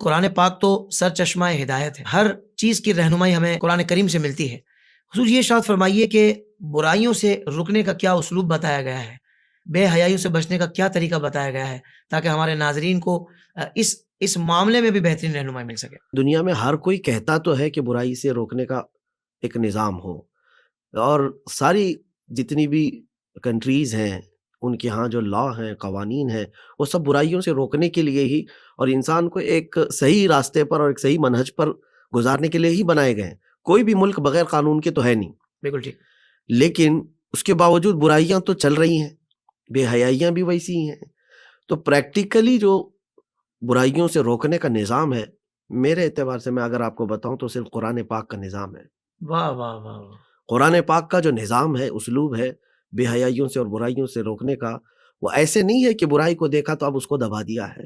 قرآن پاک تو سر چشمہ ہدایت ہے، ہر چیز کی رہنمائی ہمیں قرآن کریم سے ملتی ہے۔ حضور یہ ارشاد فرمائیے کہ برائیوں سے رکنے کا کیا اسلوب بتایا گیا ہے، بے حیائیوں سے بچنے کا کیا طریقہ بتایا گیا ہے، تاکہ ہمارے ناظرین کو اس معاملے میں بھی بہترین رہنمائی مل سکے۔ دنیا میں ہر کوئی کہتا تو ہے کہ برائی سے روکنے کا ایک نظام ہو، اور ساری جتنی بھی کنٹریز ہیں ان کے ہاں جو لا ہیں، قوانین ہیں، وہ سب برائیوں سے روکنے کے لیے ہی اور انسان کو ایک صحیح راستے پر اور ایک صحیح منہج پر گزارنے کے لیے ہی بنائے گئے ہیں۔ کوئی بھی ملک بغیر قانون کے تو ہے نہیں، بالکل ٹھیک۔ لیکن اس کے باوجود برائیاں تو چل رہی ہیں، بے حیائیاں بھی ویسی ہی ہیں۔ تو پریکٹیکلی جو برائیوں سے روکنے کا نظام ہے، میرے اعتبار سے میں اگر آپ کو بتاؤں تو صرف قرآن پاک کا نظام ہے۔ واہ واہ واہ واہ۔ قرآن پاک کا جو نظام ہے، اسلوب ہے بے حیائیوں سے اور برائیوں سے روکنے کا، وہ ایسے نہیں ہے کہ برائی کو دیکھا تو اب اس کو دبا دیا ہے،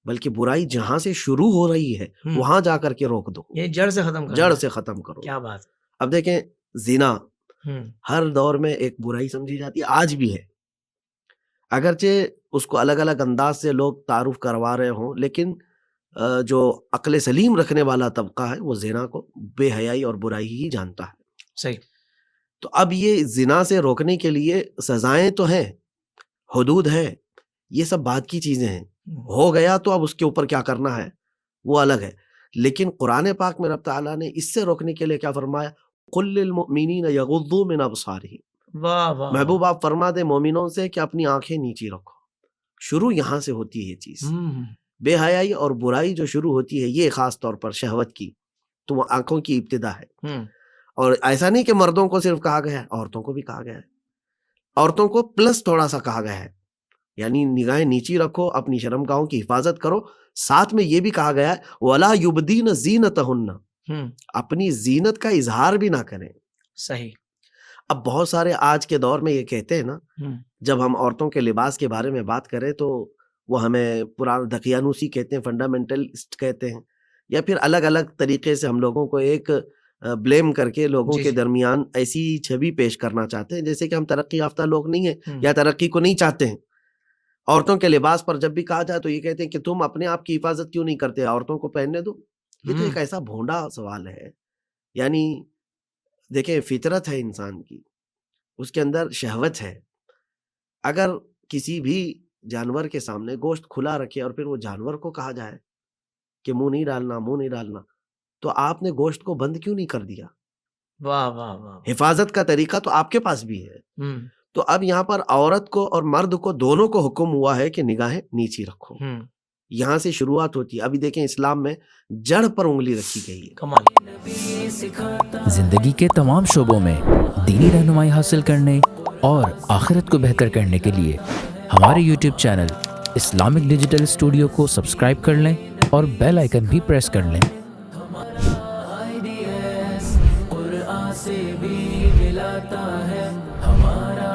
بلکہ برائی جہاں سے شروع ہو رہی ہے وہاں جا کر کے روک دو، یہ جڑ سے ختم کرو، جڑ سے ختم کرو۔ کیا بات۔ اب دیکھیں، زنا ہر دور میں ایک برائی سمجھی جاتی ہے، آج بھی ہے، اگرچہ اس کو الگ الگ انداز سے لوگ تعارف کروا رہے ہوں، لیکن جو عقل سلیم رکھنے والا طبقہ ہے وہ زنا کو بے حیائی اور برائی ہی جانتا ہے۔ صحیح۔ تو اب یہ زنا سے روکنے کے لیے سزائیں تو ہیں، حدود ہے، یہ سب بات کی چیزیں ہیں، ہو گیا تو اب اس کے اوپر کیا کرنا ہے وہ الگ ہے۔ لیکن قرآن پاک میں رب تعالیٰ نے اس سے روکنے کے لیے کیا فرمایا؟ قل للمؤمنین یغضوا من ابصارہم۔ واہ واہ۔ محبوب آپ فرما دیں مومنوں سے کہ اپنی آنکھیں نیچی رکھو۔ شروع یہاں سے ہوتی ہے یہ چیز، بے حیائی اور برائی جو شروع ہوتی ہے یہ خاص طور پر شہوت کی، تو وہ آنکھوں کی ابتدا ہے۔ اور ایسا نہیں کہ مردوں کو صرف کہا گیا ہے، عورتوں کو بھی کہا گیا ہے، عورتوں کو پلس تھوڑا سا کہا گیا ہے، یعنی نگاہیں نیچی رکھو، اپنی شرمگاہوں کی حفاظت کرو۔ ساتھ میں یہ بھی کہا گیا ہے وَلَا يُبْدِينَ زِينَتَهُنَّ، اپنی زینت کا اظہار بھی نہ کریں۔ صحیح۔ اب بہت سارے آج کے دور میں یہ کہتے ہیں نا، جب ہم عورتوں کے لباس کے بارے میں بات کریں تو وہ ہمیں پرانا دقیانوسی کہتے ہیں، فنڈامنٹلسٹ کہتے ہیں، یا پھر الگ الگ طریقے سے ہم لوگوں کو ایک بلیم کر کے لوگوں کے درمیان ایسی چھوی پیش کرنا چاہتے ہیں جیسے کہ ہم ترقی یافتہ لوگ نہیں ہیں یا ترقی کو نہیں چاہتے ہیں۔ عورتوں کے لباس پر جب بھی کہا جائے تو یہ کہتے ہیں کہ تم اپنے آپ کی حفاظت کیوں نہیں کرتے، عورتوں کو پہننے دو۔ یہ تو ایک ایسا بھونڈا سوال ہے۔ یعنی دیکھیں، فطرت ہے انسان کی، اس کے اندر شہوت ہے۔ اگر کسی بھی جانور کے سامنے گوشت کھلا رکھے اور پھر وہ جانور کو کہا جائے کہ منہ نہیں ڈالنا، منہ نہیں ڈالنا، تو آپ نے گوشت کو بند کیوں نہیں کر دیا؟ واہ واہ واہ۔ حفاظت کا طریقہ تو آپ کے پاس بھی ہے۔ تو اب یہاں پر عورت کو اور مرد کو دونوں کو حکم ہوا ہے کہ نگاہیں نیچی رکھو، یہاں سے شروعات ہوتی ہے۔ ابھی دیکھیں اسلام میں جڑ پر انگلی رکھی گئی ہے۔ کمال۔ زندگی کے تمام شعبوں میں دینی رہنمائی حاصل کرنے اور آخرت کو بہتر کرنے کے لیے ہمارے YouTube channel Islamic digital studio کو سبسکرائب کر لیں اور بیل آئیکن بھی پریس کر لیں۔ قرآن سے بھی ملاتا ہے ہمارا